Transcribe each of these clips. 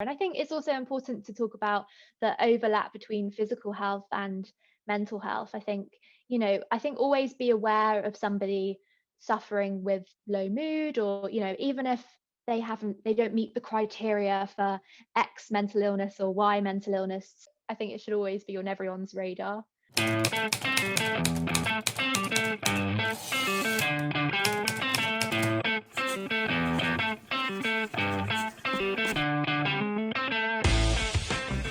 And I think it's also important to talk about the overlap between physical health and mental health. I think always be aware of somebody suffering with low mood, or, even if they don't meet the criteria for X mental illness or Y mental illness. I think it should always be on everyone's radar.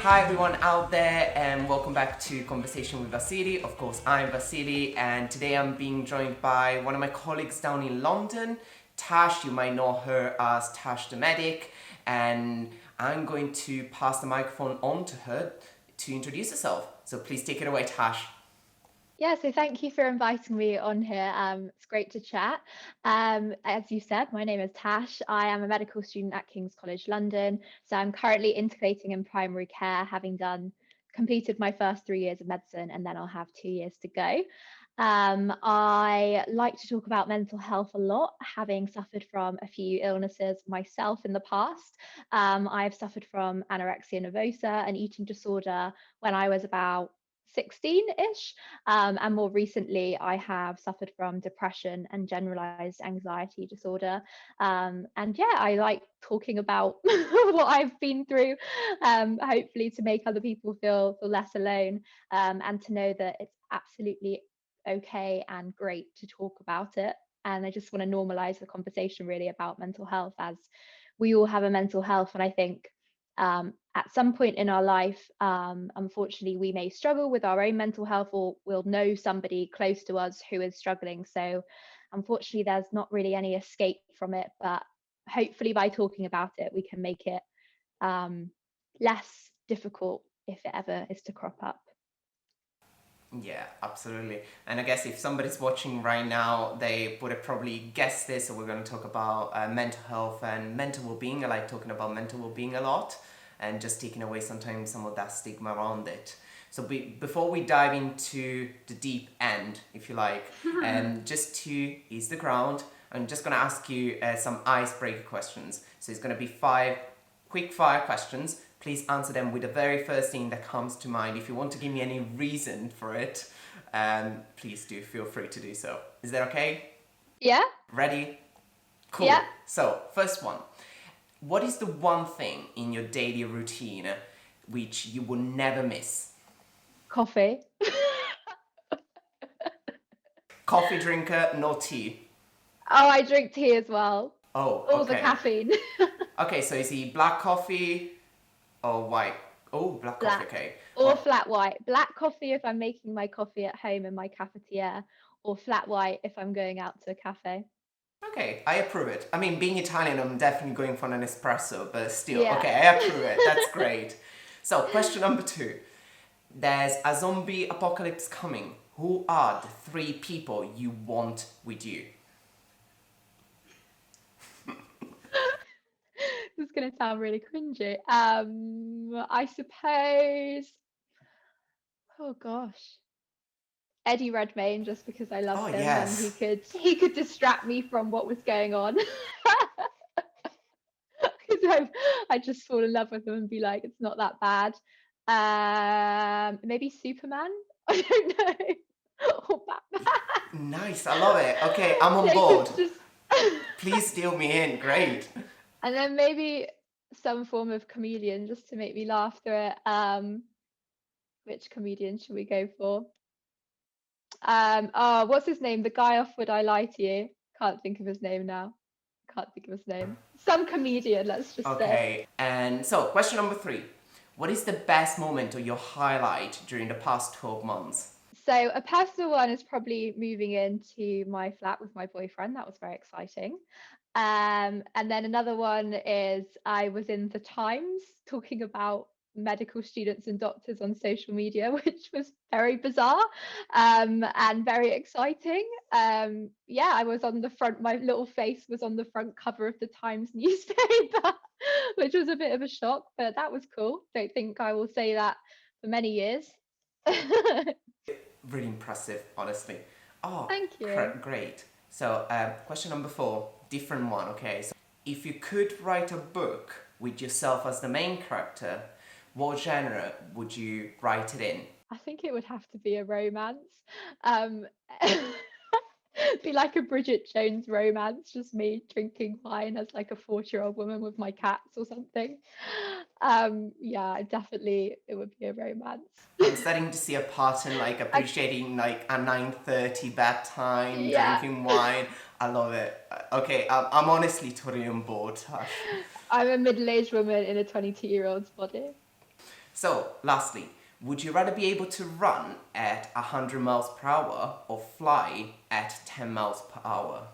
Hi everyone out there, and welcome back to Conversation with Vassili. Of course, I'm Vassili, and today I'm being joined by one of my colleagues down in London, Tash. You might know her as Tash the medic, and I'm going to pass the microphone on to her to introduce herself. So please take it away, Tash. Yeah, so thank you for inviting me on here. It's great to chat. As you said, my name is Tash. I am a medical student at King's College London. So I'm currently integrating in primary care, having completed my first 3 years of medicine, and then I'll have 2 years to go. I like to talk about mental health a lot, having suffered from a few illnesses myself in the past. I've suffered from anorexia nervosa, an eating disorder, when I was about 16-ish. And more recently, I have suffered from depression and generalized anxiety disorder. And yeah, I like talking about what I've been through, hopefully to make other people feel less alone, and to know that it's absolutely okay and great to talk about it. And I just want to normalize the conversation really about mental health, as we all have a mental health. And I think at some point in our life, unfortunately, we may struggle with our own mental health, or we'll know somebody close to us who is struggling. So, unfortunately, there's not really any escape from it. But hopefully, by talking about it, we can make it less difficult if it ever is to crop up. Yeah, absolutely. And I guess if somebody's watching right now, they would have probably guessed this. So we're going to talk about mental health and mental well-being. I like talking about mental well-being a lot, and just taking away sometimes some of that stigma around it. So before we dive into the deep end, if you like, just to ease the ground, I'm just going to ask you some icebreaker questions. So it's going to be 5 quick fire questions. Please answer them with the very first thing that comes to mind. If you want to give me any reason for it, please do feel free to do so. Is that okay? Yeah. Ready? Cool. Yeah. So, first one. What is the one thing in your daily routine which you will never miss? Coffee. Coffee drinker, no tea. Oh, I drink tea as well. Oh, All the okay. caffeine. Okay, so is he black coffee or white? Oh, black coffee, okay. Or flat white. Black coffee if I'm making my coffee at home in my cafetiere, or flat white if I'm going out to a cafe. Okay, I approve it. I mean, being Italian, I'm definitely going for an espresso, but still, Yeah. okay, I approve it. That's great. So, question number 2. There's a zombie apocalypse coming. Who are the 3 people you want with you? This is going to sound really cringy. I suppose, oh gosh, Eddie Redmayne, just because I love Oh, him, yes. and he could distract me from what was going on. Because I just fall in love with him and be like, it's not that bad. Maybe Superman. I don't know. Or Batman. Nice, I love it. Okay, I'm on They board. could just Please steal me in. Great. And then maybe some form of comedian just to make me laugh through it. Which comedian should we go for? Oh, what's his name? The guy off Would I Lie to You? Can't think of his name now. Can't think of his name. Some comedian, let's just say. Okay, and so question number 3. What is the best moment or your highlight during the past 12 months? So a personal one is probably moving into my flat with my boyfriend. That was very exciting. And then another one is I was in the Times talking about medical students and doctors on social media, which was very bizarre, and very exciting. Yeah, I was on the front, my little face was on the front cover of the Times newspaper, which was a bit of a shock, but that was cool. Don't think I will say that for many years. Really impressive, honestly. Oh, Thank you. great. So, question number 4, different one, okay? So, if you could write a book, with yourself as the main character, what genre would you write it in? I think it would have to be a romance. Um, be like a Bridget Jones romance, just me drinking wine as like a 40-year-old woman with my cats or something. Yeah, definitely it would be a romance. I'm starting to see a pattern, like And appreciating like a 9:30 bedtime, yeah, drinking wine. I love it. Okay, I'm honestly totally on board, Tash. I'm a middle-aged woman in a 22-year-old's body. So, lastly, would you rather be able to run at 100 miles per hour or fly at 10 miles per hour?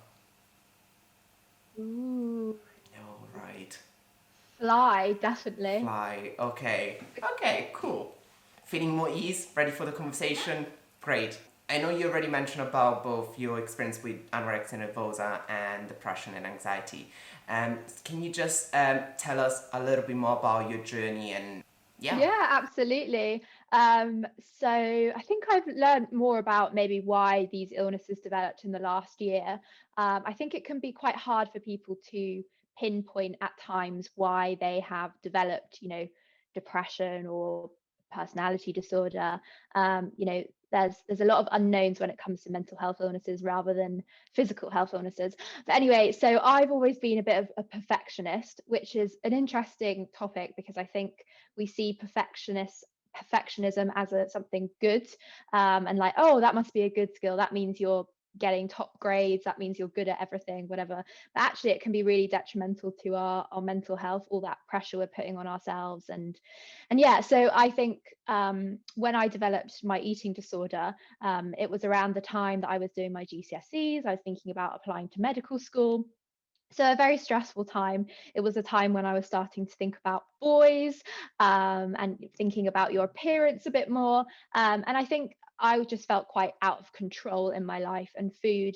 Ooh, No, right. fly, definitely. Fly. Okay. Okay, cool. Feeling more ease? Ready for the conversation? Great. I know you already mentioned about both your experience with anorexia nervosa and depression and anxiety. Can you just tell us a little bit more about your journey and yeah? Yeah, absolutely. So I think I've learned more about maybe why these illnesses developed in the last year. I think it can be quite hard for people to pinpoint at times why they have developed, depression or personality disorder. There's a lot of unknowns when it comes to mental health illnesses rather than physical health illnesses. But anyway, so I've always been a bit of a perfectionist, which is an interesting topic because I think we see perfectionism as something good, and like, oh, that must be a good skill, that means you're getting top grades, that means you're good at everything, whatever. But actually it can be really detrimental to our mental health, all that pressure we're putting on ourselves. And yeah, so I think when I developed my eating disorder, it was around the time that I was doing my GCSEs. I was thinking about applying to medical school, so a very stressful time. It was a time when I was starting to think about boys, and thinking about your appearance a bit more. And I think I just felt quite out of control in my life, and food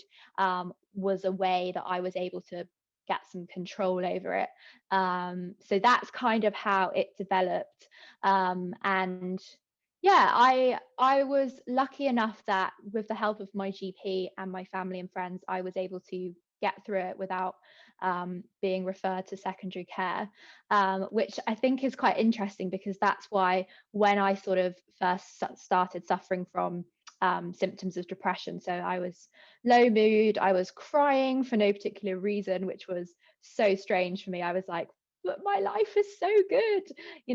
was a way that I was able to get some control over it. So that's kind of how it developed. And yeah, I was lucky enough that with the help of my GP and my family and friends, I was able to get through it without being referred to secondary care, which I think is quite interesting because that's why when I sort of first started suffering from symptoms of depression, so I was low mood, I was crying for no particular reason, which was so strange for me. I was like, but my life is so good.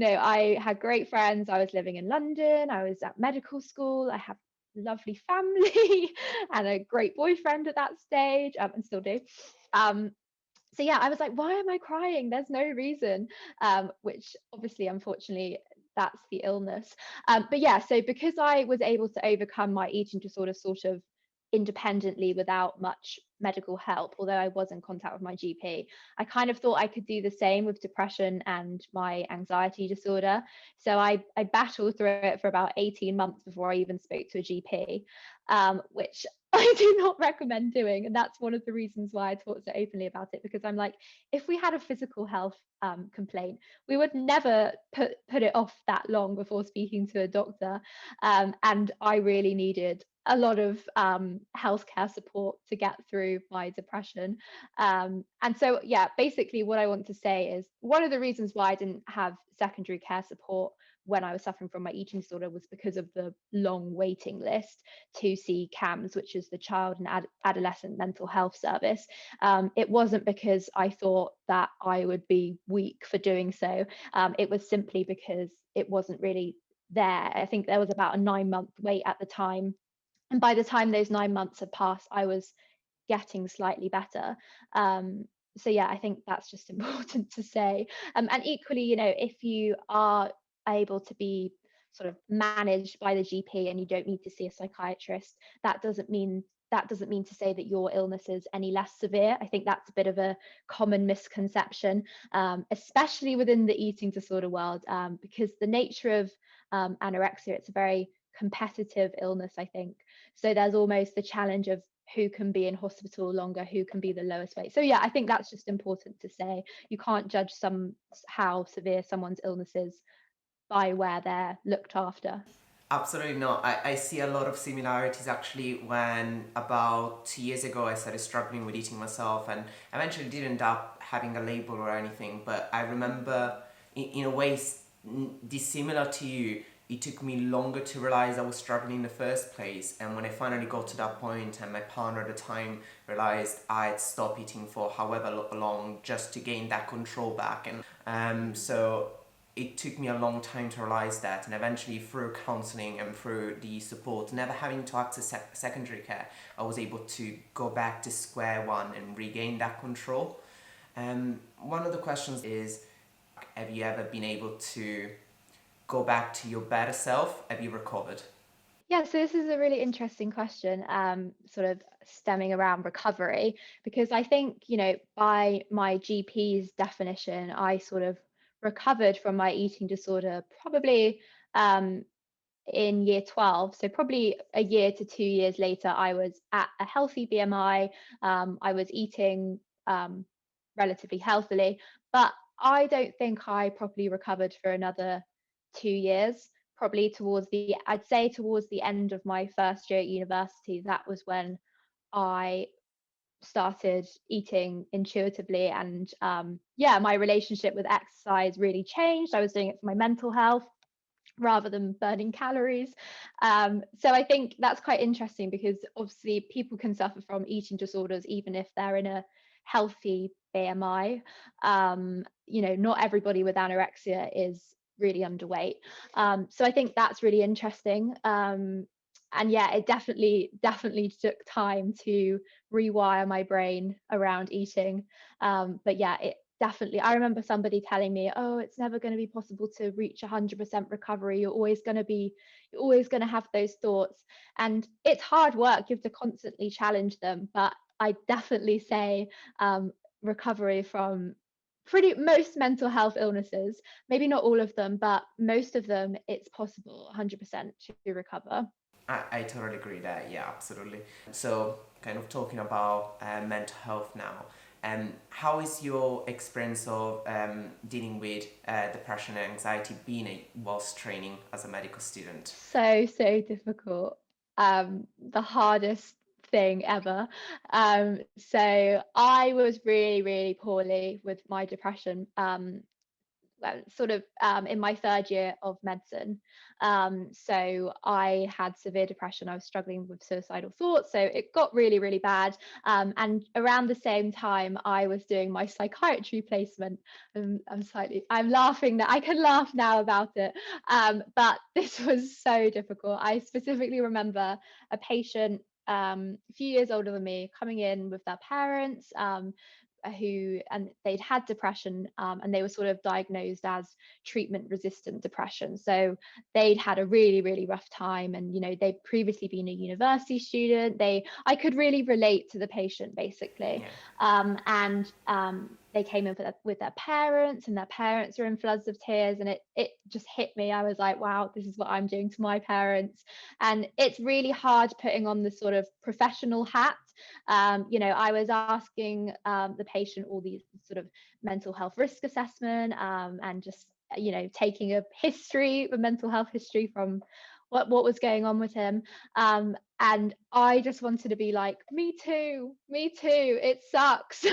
I had great friends. I was living in London. I was at medical school. I have lovely family and a great boyfriend at that stage, and still do. Um, so yeah, I was like, why am I crying? There's no reason. Which obviously, unfortunately, that's the illness. But yeah, so because I was able to overcome my eating disorder sort of independently without much medical help, although I was in contact with my GP, I kind of thought I could do the same with depression and my anxiety disorder. So I battled through it for about 18 months before I even spoke to a GP, which I do not recommend doing. And that's one of the reasons why I talk so openly about it, because I'm like, if we had a physical health complaint, we would never put it off that long before speaking to a doctor. And I really needed a lot of healthcare support to get through my depression. And so, yeah, basically, what I want to say is one of the reasons why I didn't have secondary care support when I was suffering from my eating disorder was because of the long waiting list to see CAMS, which is the Child and Adolescent Mental Health Service. It wasn't because I thought that I would be weak for doing so. It was simply because it wasn't really there. I think there was about a 9-month wait at the time. And by the time those 9 months had passed, I was getting slightly better. So yeah, I think that's just important to say. And equally, if you are able to be sort of managed by the GP and you don't need to see a psychiatrist, that doesn't mean to say that your illness is any less severe. I think that's a bit of a common misconception, especially within the eating disorder world, because the nature of anorexia, it's a very competitive illness, I think. So there's almost the challenge of who can be in hospital longer, who can be the lowest weight. So yeah, I think that's just important to say. You can't judge how severe someone's illness is by where they're looked after. Absolutely not. I see a lot of similarities actually when about 2 years ago I started struggling with eating myself and eventually didn't end up having a label or anything. But I remember in a way dissimilar to you, it took me longer to realize I was struggling in the first place. And when I finally got to that point and my partner at the time realized I had stopped eating for however long just to gain that control back. And so it took me a long time to realize that, and eventually through counseling and through the support, never having to access secondary care, I was able to go back to square one and regain that control. One of the questions is, have you ever been able to go back to your better self? Have you recovered? Yeah, so this is a really interesting question, sort of stemming around recovery, because I think, by my GP's definition, I sort of recovered from my eating disorder probably um, in year 12. So probably a year to 2 years later, I was at a healthy BMI. I was eating relatively healthily, but I don't think I properly recovered for another 2 years. Probably I'd say towards the end of my first year at university, that was when I started eating intuitively. And yeah, my relationship with exercise really changed. I was doing it for my mental health rather than burning calories. So I think that's quite interesting because obviously people can suffer from eating disorders even if they're in a healthy BMI. Not everybody with anorexia is really underweight. So I think that's really interesting. And yeah, it definitely took time to rewire my brain around eating. But yeah, it definitely. I remember somebody telling me, "Oh, it's never going to be possible to reach 100% recovery. You're always going to have those thoughts." And it's hard work. You have to constantly challenge them. But I definitely say recovery from pretty most mental health illnesses, maybe not all of them, but most of them, it's possible 100% to recover. I totally agree there. Yeah, absolutely. So, kind of talking about mental health now. How is your experience of dealing with depression and anxiety being whilst training as a medical student? So difficult. The hardest thing ever. So I was really poorly with my depression. Well, sort of in my third year of medicine. So I had severe depression. I was struggling with suicidal thoughts. So it got really bad. And around the same time, I was doing my psychiatry placement. I'm laughing now. I can laugh now about it. But this was so difficult. I specifically remember a patient a few years older than me coming in with their parents. And they'd had depression, and they were sort of diagnosed as treatment resistant depression. So they'd had a really rough time, and they'd previously been a university student. I could really relate to the patient basically. Yeah. And they came in with their parents, and their parents were in floods of tears, and it just hit me. I was like, wow, this is what I'm doing to my parents. And it's really hard putting on the sort of professional hat. I was asking the patient all these sort of mental health risk assessment, and just taking a mental health history from what was going on with him. And I just wanted to be like, me too, it sucks.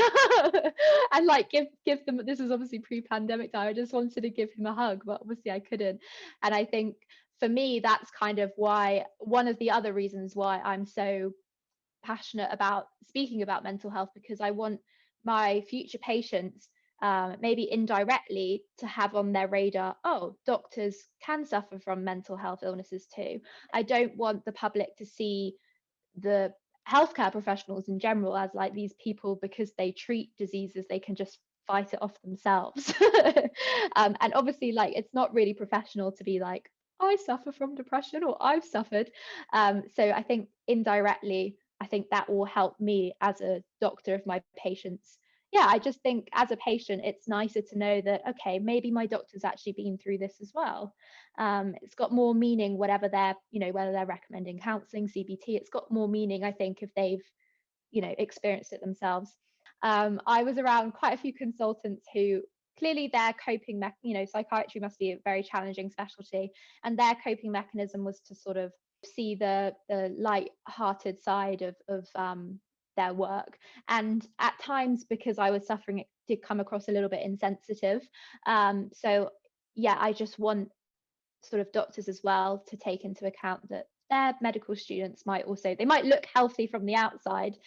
And like give them, this is obviously pre-pandemic time, I just wanted to give him a hug, but obviously I couldn't. And I think for me, that's kind of why, one of the other reasons why I'm so passionate about speaking about mental health, because I want my future patients, maybe indirectly, to have on their radar, oh, doctors can suffer from mental health illnesses too. I don't want the public to see the healthcare professionals in general as like these people, because they treat diseases, they can just fight it off themselves. And obviously, like, it's not really professional to be like, I suffer from depression, or I've suffered. So I think indirectly, I think that will help me as a doctor of my patients. Yeah, I just think as a patient, it's nicer to know that, okay, maybe my doctor's actually been through this as well. It's got more meaning, whatever they're, whether they're recommending counseling, CBT, it's got more meaning, I think, if they've, experienced it themselves. I was around quite a few consultants who clearly their psychiatry must be a very challenging specialty, and their coping mechanism was to sort of see the light-hearted side of their work. And at times, because I was suffering, it did come across a little bit insensitive. So yeah, I just want sort of doctors as well to take into account that their medical students they might look healthy from the outside.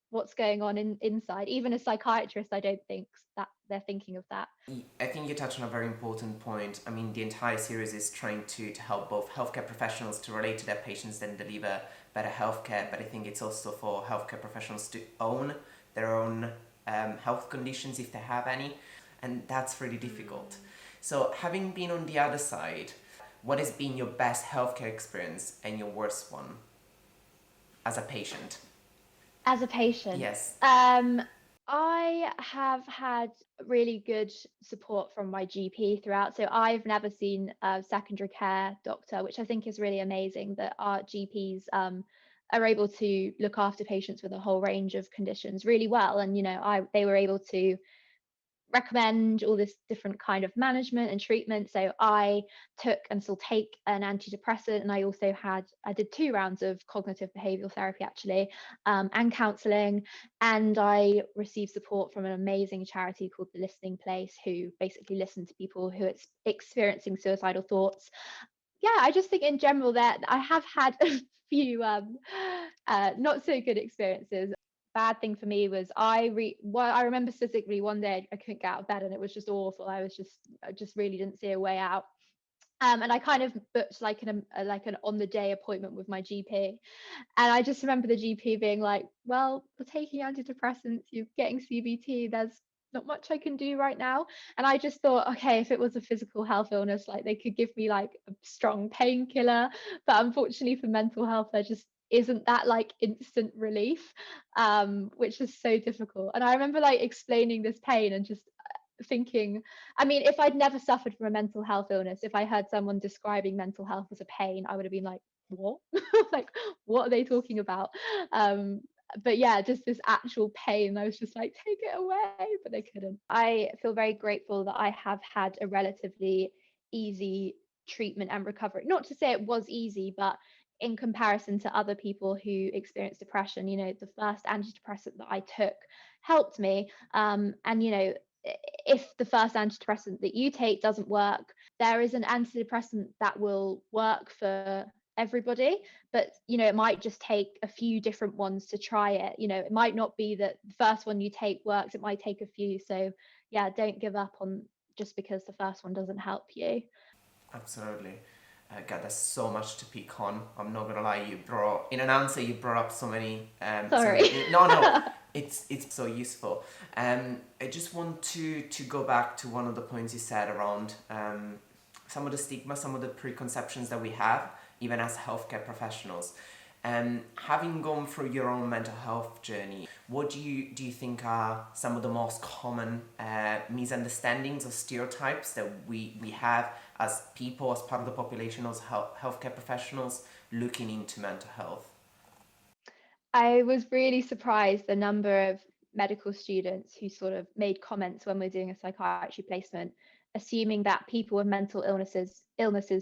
What's going on inside? Even a psychiatrist, I don't think that they're thinking of that. I think you touched on a very important point. I mean, the entire series is trying to help both healthcare professionals to relate to their patients and deliver better healthcare, but I think it's also for healthcare professionals to own their own health conditions if they have any, and that's really difficult. So, having been on the other side, what has been your best healthcare experience and your worst one as a patient? As a patient, Yes. I have had really good support from my GP throughout. So I've never seen a secondary care doctor, which I think is really amazing that our GPs are able to look after patients with a whole range of conditions really well. And they were able to recommend all this different kind of management and treatment. So I took and still take an antidepressant, and I did 2 rounds of cognitive behavioral therapy actually, and counselling, and I received support from an amazing charity called the Listening Place, who basically listen to people who are experiencing suicidal thoughts. Yeah, I just think in general that I have had a few not so good experiences. Bad thing for me was I remember specifically one day I couldn't get out of bed and it was just awful. I just really didn't see a way out. And I kind of booked like an on the day appointment with my GP, and I just remember the GP being like, "Well, you're taking antidepressants, you're getting CBT. There's not much I can do right now." And I just thought, okay, if it was a physical health illness, like they could give me like a strong painkiller, but unfortunately for mental health, there just isn't that like instant relief, which is so difficult. And I remember like explaining this pain and just thinking, I mean, if I'd never suffered from a mental health illness, if I heard someone describing mental health as a pain, I would have been like, what? Like, what are they talking about? um but yeah, just this actual pain, I was just like, take it away, but they couldn't. I feel very grateful that I have had a relatively easy treatment and recovery. Not to say it was easy, but in comparison to other people who experience depression, the first antidepressant that I took helped me. And if the first antidepressant that you take doesn't work, there is an antidepressant that will work for everybody, but it might just take a few different ones to try it. It might not be that the first one you take works, it might take a few. So yeah, don't give up on just because the first one doesn't help you. Absolutely. God, there's so much to pick on. I'm not gonna lie. In an answer, you brought up so many. Sorry. No. It's so useful. I just want to go back to one of the points you said around some of the stigma, some of the preconceptions that we have, even as healthcare professionals. Having gone through your own mental health journey, what do you think are some of the most common misunderstandings or stereotypes that we have as people, as part of the population, as healthcare professionals looking into mental health? I was really surprised the number of medical students who sort of made comments when we're doing a psychiatry placement, assuming that people with mental illnesses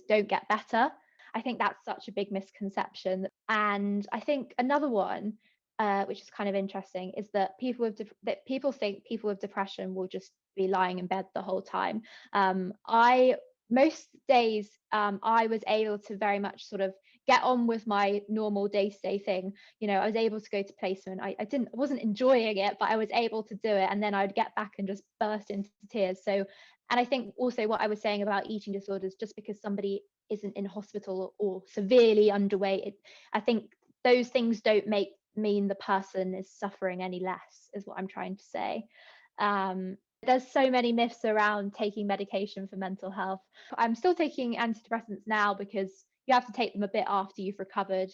don't get better. I think that's such a big misconception. And I think another one, which is kind of interesting, is that people think people with depression will just be lying in bed the whole time. I Most days, I was able to very much sort of get on with my normal day-to-day thing. I was able to go to placement. I wasn't enjoying it, but I was able to do it, and then I would get back and just burst into tears. So, and I think also what I was saying about eating disorders, just because somebody isn't in hospital or severely underweight, I think those things don't mean the person is suffering any less, is what I'm trying to say. There's so many myths around taking medication for mental health. I'm still taking antidepressants now because you have to take them a bit after you've recovered.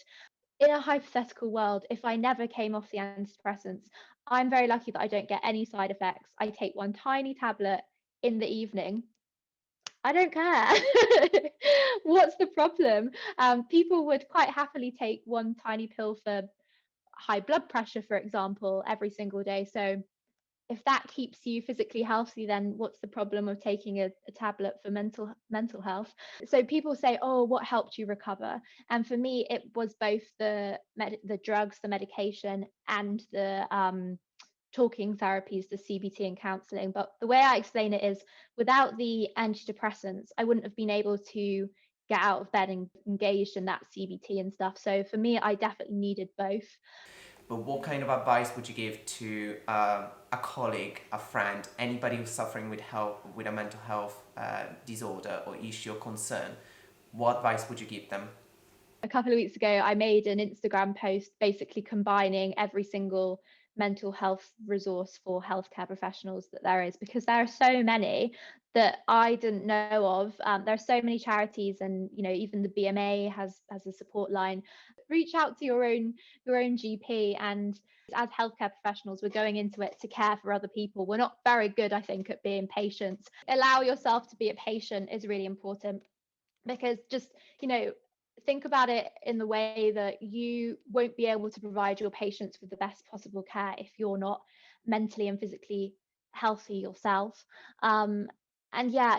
In a hypothetical world, if I never came off the antidepressants, I'm very lucky that I don't get any side effects. I take one tiny tablet in the evening. I don't care. What's the problem? People would quite happily take one tiny pill for high blood pressure, for example, every single day. So if that keeps you physically healthy, then what's the problem of taking a tablet for mental health? So people say, oh, what helped you recover? And for me, it was both the drugs, the medication, and the talking therapies, the CBT and counseling. But the way I explain it is, without the antidepressants, I wouldn't have been able to get out of bed and engaged in that CBT and stuff. So for me, I definitely needed both. But what kind of advice would you give to a colleague, a friend, anybody who's suffering with a mental health disorder or issue or concern? What advice would you give them? A couple of weeks ago, I made an Instagram post basically combining every single mental health resource for healthcare professionals that there is, because there are so many that I didn't know of. There are so many charities, and even the BMA has a support line. Reach out to your own GP, and as healthcare professionals, we're going into it to care for other people. We're not very good, I think, at being patients. Allow yourself to be a patient is really important, because just think about it in the way that you won't be able to provide your patients with the best possible care if you're not mentally and physically healthy yourself. And yeah,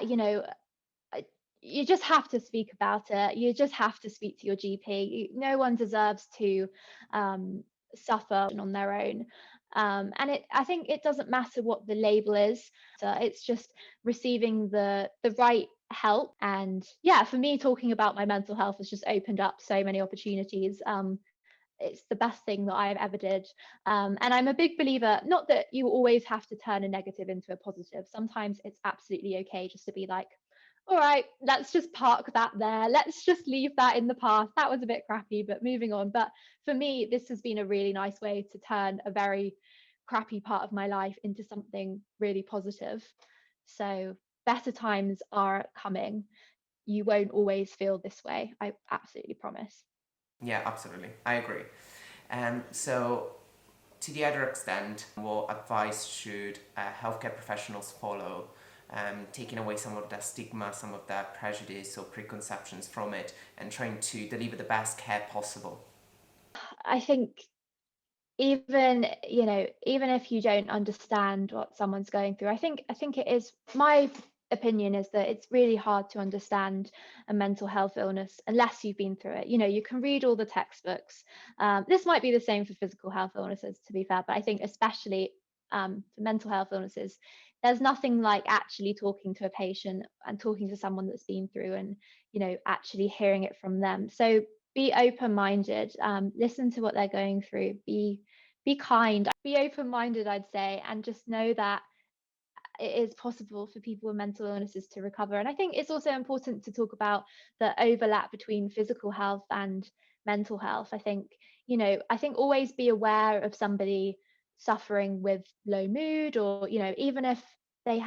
you just have to speak about it. You just have to speak to your GP. No one deserves to suffer on their own. And I think it doesn't matter what the label is. So it's just receiving the right help. And yeah, for me, talking about my mental health has just opened up so many opportunities. It's the best thing that I've ever did. And I'm a big believer, not that you always have to turn a negative into a positive. Sometimes it's absolutely okay just to be like, all right, let's just park that there. Let's just leave that in the past. That was a bit crappy, but moving on. But for me, this has been a really nice way to turn a very crappy part of my life into something really positive. So better times are coming. You won't always feel this way. I absolutely promise. Yeah, absolutely. I agree. So, to the other extent, what advice should healthcare professionals follow, taking away some of the stigma, some of the prejudice or preconceptions from it, and trying to deliver the best care possible? I think even if you don't understand what someone's going through, I think it is, my opinion is that it's really hard to understand a mental health illness unless you've been through it. You can read all the textbooks. This might be the same for physical health illnesses, to be fair, but I think especially for mental health illnesses, there's nothing like actually talking to a patient and talking to someone that's been through, and actually hearing it from them. So be open-minded, listen to what they're going through, be kind, be open-minded, I'd say, and just know that it is possible for people with mental illnesses to recover. And I think it's also important to talk about the overlap between physical health and mental health. I think always be aware of somebody suffering with low mood, or even if they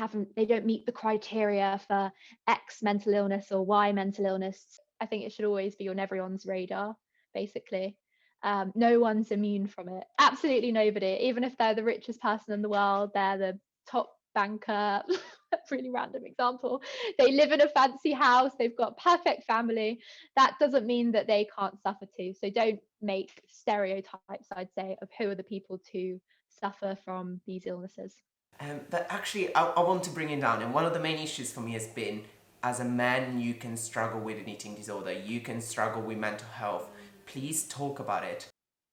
don't meet the criteria for X mental illness or Y mental illness. I think it should always be on everyone's radar, basically. No one's immune from it. Absolutely nobody. Even if they're the richest person in the world, they're the top banker. Really random example. They live in a fancy house, they've got perfect family. That doesn't mean that they can't suffer too. So don't make stereotypes, I'd say, of who are the people to suffer from these illnesses. But actually, I want to bring it down. And one of the main issues for me has been, as a man, you can struggle with an eating disorder, you can struggle with mental health. Please talk about it.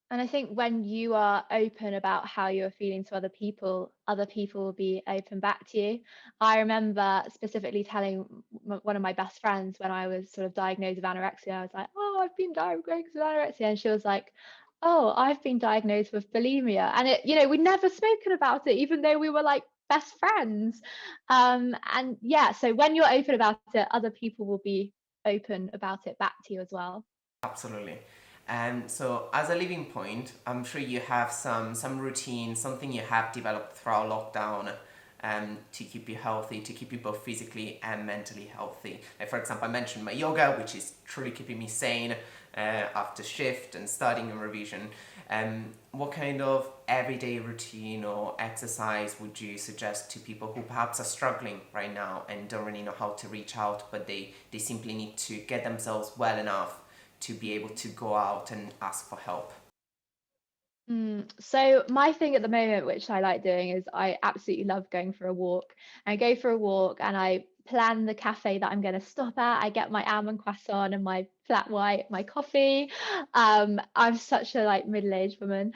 And I think when you are open about how you're feeling to other people will be open back to you. I remember specifically telling one of my best friends when I was sort of diagnosed with anorexia. I was like, "Oh, I've been diagnosed with anorexia," and she was like, "Oh, I've been diagnosed with bulimia." And we'd never spoken about it, even though we were like best friends. And yeah, so when you're open about it, other people will be open about it back to you as well. Absolutely. And so, as a living point, I'm sure you have some routine, something you have developed throughout lockdown, to keep you healthy, to keep you both physically and mentally healthy. Like, for example, I mentioned my yoga, which is truly keeping me sane after shift and studying and revision. What kind of everyday routine or exercise would you suggest to people who perhaps are struggling right now and don't really know how to reach out, but they simply need to get themselves well enough to be able to go out and ask for help? So my thing at the moment, which I like doing, is I absolutely love going for a walk. I go for a walk and I plan the cafe that I'm going to stop at. I get my almond croissant and my flat white, my coffee. I'm such a like middle-aged woman.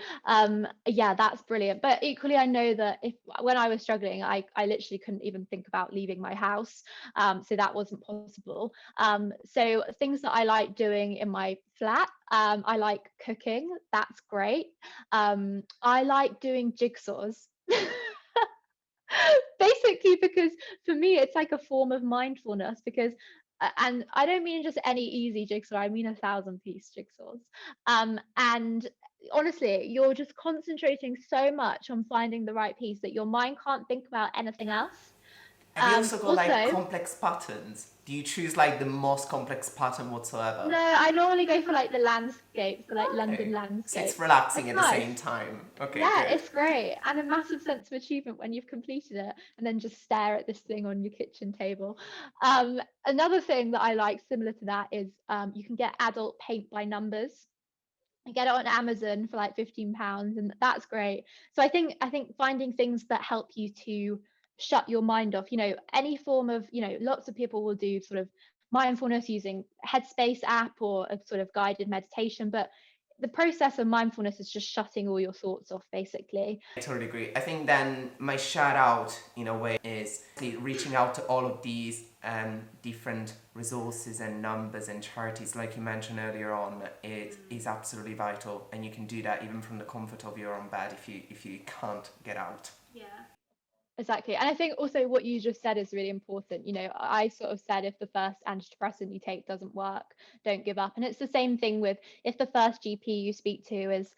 Yeah, that's brilliant. But equally, I know that if when I was struggling, I literally couldn't even think about leaving my house. So that wasn't possible. So things that I like doing in my flat, I like cooking. That's great. I like doing jigsaws. Basically, because for me, it's like a form of mindfulness. Because, and I don't mean just any easy jigsaw, I mean 1,000 piece jigsaws. And honestly, you're just concentrating so much on finding the right piece that your mind can't think about anything else. Have you also got like Also, complex patterns? Do you choose like the most complex pattern whatsoever? no, I normally go for like the landscapes, the like London Okay. So it's landscapes. relaxing It's at the nice. same time. Okay, Yeah, good. it's great. And a massive sense of achievement when you've completed it and then just stare at this thing on your kitchen table. Another thing that I like similar to that is you can get adult paint by numbers. You get it on Amazon for like £15 and that's great. So I think finding things that help you to shut your mind off, any form of, lots of people will do sort of mindfulness using Headspace app or a sort of guided meditation, but the process of mindfulness is just shutting all your thoughts off basically. I totally agree. I think then my shout out in a way is reaching out to all of these different resources and numbers and charities, like you mentioned earlier on. It is absolutely vital, and you can do that even from the comfort of your own bed if you can't get out. Exactly. And I think also what you just said is really important. I sort of said if the first antidepressant you take doesn't work, don't give up. And it's the same thing with if the first GP you speak to is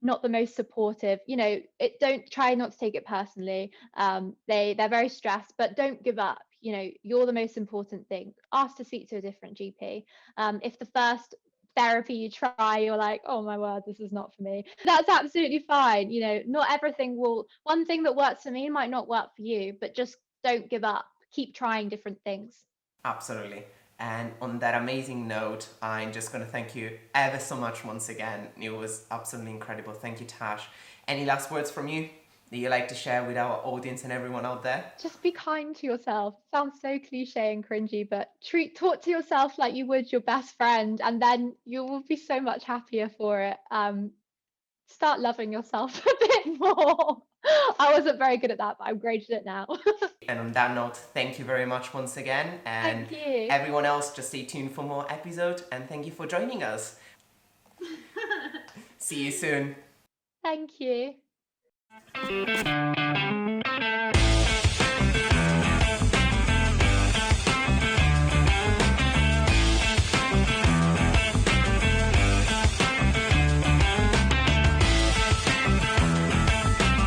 not the most supportive, don't try not to take it personally. They're very stressed, but don't give up. You're the most important thing. Ask to speak to a different GP. If the first therapy you try, you're like, oh my word, this is not for me. That's absolutely fine. Not everything will. One thing that works for me might not work for you, but just don't give up. Keep trying different things. Absolutely. And on that amazing note, I'm just going to thank you ever so much once again. It was absolutely incredible. Thank you, Tash. Any last words from you that you like to share with our audience and everyone out there? Just be kind to yourself. Sounds so cliche and cringy, but talk to yourself like you would your best friend, and then you will be so much happier for it. Start loving yourself a bit more. I wasn't very good at that, but I'm great at it now. And on that note, thank you very much once again. And Thank you. everyone else, just stay tuned for more episodes. And thank you for joining us. See you soon. Thank you.